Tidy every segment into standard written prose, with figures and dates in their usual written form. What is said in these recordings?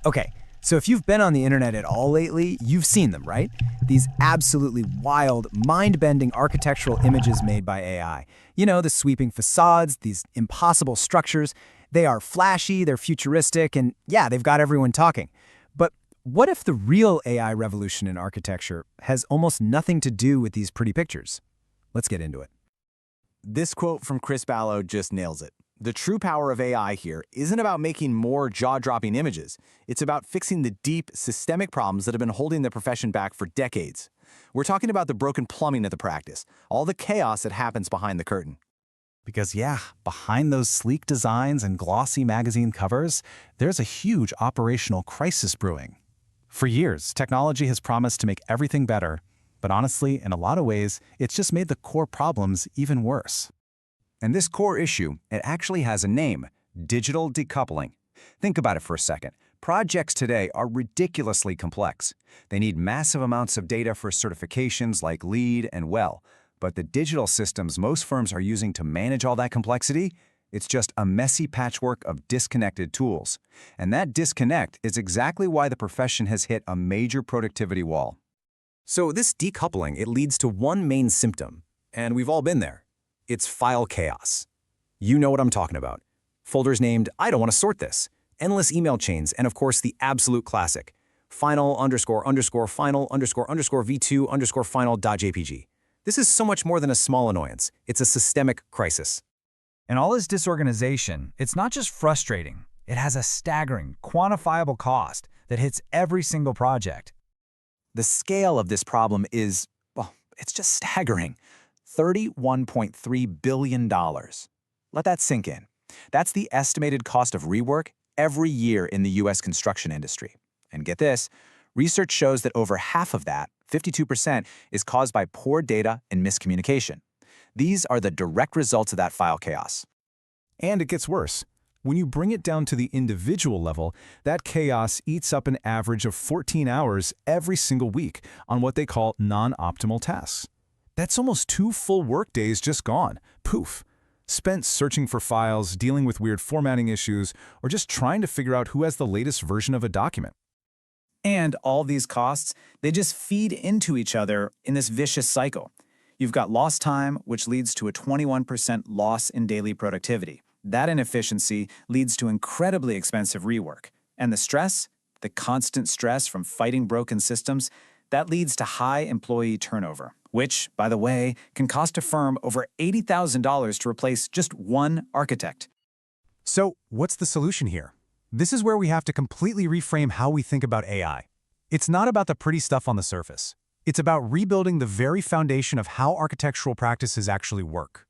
Okay, so if you've been on the internet at all lately, you've seen them, right? These absolutely wild, mind-bending architectural images made by AI. You know, the sweeping facades, these impossible structures. They are flashy, they're futuristic, and yeah, they've got everyone talking. But what if the real AI revolution in architecture has almost nothing to do with these pretty pictures? Let's get into it. This quote from Chris Bailow just nails it. The true power of AI here isn't about making more jaw-dropping images. It's about fixing the deep, systemic problems that have been holding the profession back for decades. We're talking about the broken plumbing of the practice, all the chaos that happens behind the curtain. Because yeah, behind those sleek designs and glossy magazine covers, there's a huge operational crisis brewing. For years, technology has promised to make everything better, but honestly, in a lot of ways, it's just made the core problems even worse. And this core issue, it actually has a name: digital decoupling. Think about it for a second. Projects today are ridiculously complex. They need massive amounts of data for certifications like LEED and WELL. But the digital systems most firms are using to manage all that complexity, it's just a messy patchwork of disconnected tools. And that disconnect is exactly why the profession has hit a major productivity wall. So this decoupling, it leads to one main symptom, and we've all been there. It's file chaos. You know what I'm talking about. Folders named, I don't want to sort this, endless email chains, and of course the absolute classic, final __ final __ v2 final.jpg. This is so much more than a small annoyance. It's a systemic crisis. And all this disorganization, it's not just frustrating. It has a staggering, quantifiable cost that hits every single project. The scale of this problem is, well, it's just staggering. $31.3 billion. Let that sink in. That's the estimated cost of rework every year in the U.S. construction industry. And get this, research shows that over half of that, 52%, is caused by poor data and miscommunication. These are the direct results of that file chaos. And it gets worse. When you bring it down to the individual level, that chaos eats up an average of 14 hours every single week on what they call non-optimal tasks. That's almost 2 full workdays just gone. Poof. Spent searching for files, dealing with weird formatting issues, or just trying to figure out who has the latest version of a document. And all these costs, they just feed into each other in this vicious cycle. You've got lost time, which leads to a 21% loss in daily productivity. That inefficiency leads to incredibly expensive rework. And the stress, the constant stress from fighting broken systems, that leads to high employee turnover, which, by the way, can cost a firm over $80,000 to replace just one architect. So, what's the solution here? This is where we have to completely reframe how we think about AI. It's not about the pretty stuff on the surface. It's about rebuilding the very foundation of how architectural practices actually work.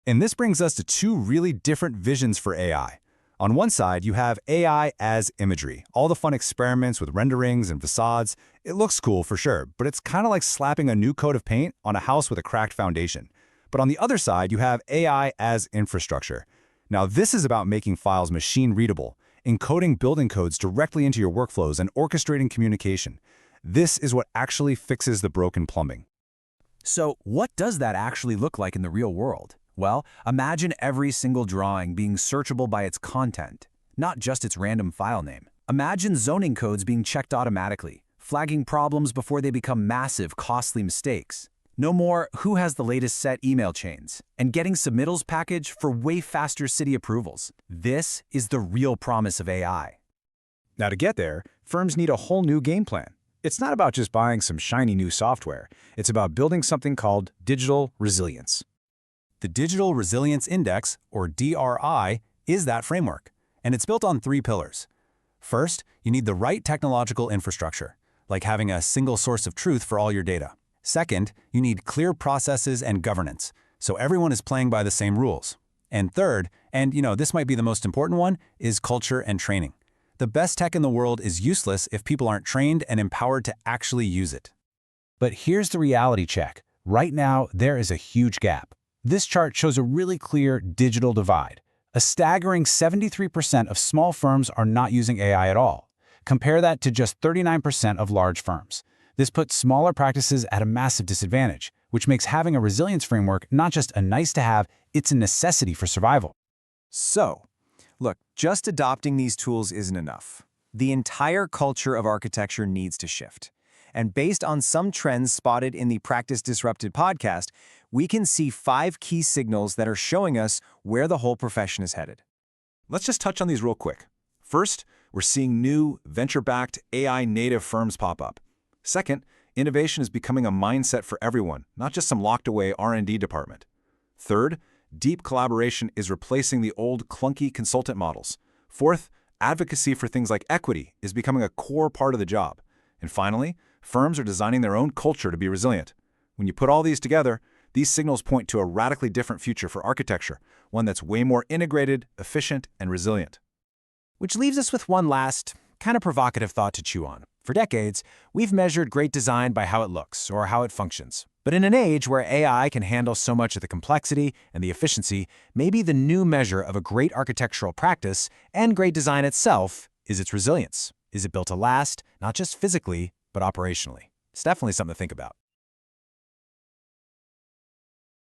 And this brings us to 2 really different visions for AI. On one side, you have AI as imagery, all the fun experiments with renderings and facades. It looks cool for sure, but it's kind of like slapping a new coat of paint on a house with a cracked foundation. But on the other side, you have AI as infrastructure. Now, this is about making files machine-readable, encoding building codes directly into your workflows, and orchestrating communication. This is what actually fixes the broken plumbing. So what does that actually look like in the real world? Well, imagine every single drawing being searchable by its content, not just its random file name. Imagine zoning codes being checked automatically, flagging problems before they become massive, costly mistakes. No more who has the latest set email chains, and getting submittals package for way faster city approvals. This is the real promise of AI. Now to get there, firms need a whole new game plan. It's not about just buying some shiny new software. It's about building something called digital resilience. The Digital Resilience Index, or DRI, is that framework, and it's built on 3 pillars. First, you need the right technological infrastructure, like having a single source of truth for all your data. Second, you need clear processes and governance, so everyone is playing by the same rules. And third, and this might be the most important one, is culture and training. The best tech in the world is useless if people aren't trained and empowered to actually use it. But here's the reality check. Right now, there is a huge gap. This chart shows a really clear digital divide. A staggering 73% of small firms are not using AI at all. Compare that to just 39% of large firms. This puts smaller practices at a massive disadvantage, which makes having a resilience framework not just a nice-to-have, it's a necessity for survival. So, look, just adopting these tools isn't enough. The entire culture of architecture needs to shift. And based on some trends spotted in the Practice Disrupted podcast, we can see 5 key signals that are showing us where the whole profession is headed. Let's just touch on these real quick. First, we're seeing new, venture-backed, AI-native firms pop up. Second, innovation is becoming a mindset for everyone, not just some locked-away R&D department. Third, deep collaboration is replacing the old, clunky consultant models. Fourth, advocacy for things like equity is becoming a core part of the job. And finally, firms are designing their own culture to be resilient. When you put all these together, these signals point to a radically different future for architecture, one that's way more integrated, efficient, and resilient. Which leaves us with one last, kind of provocative thought to chew on. For decades, we've measured great design by how it looks or how it functions. But in an age where AI can handle so much of the complexity and the efficiency, maybe the new measure of a great architectural practice and great design itself is its resilience. Is it built to last, not just physically, but operationally? It's definitely something to think about.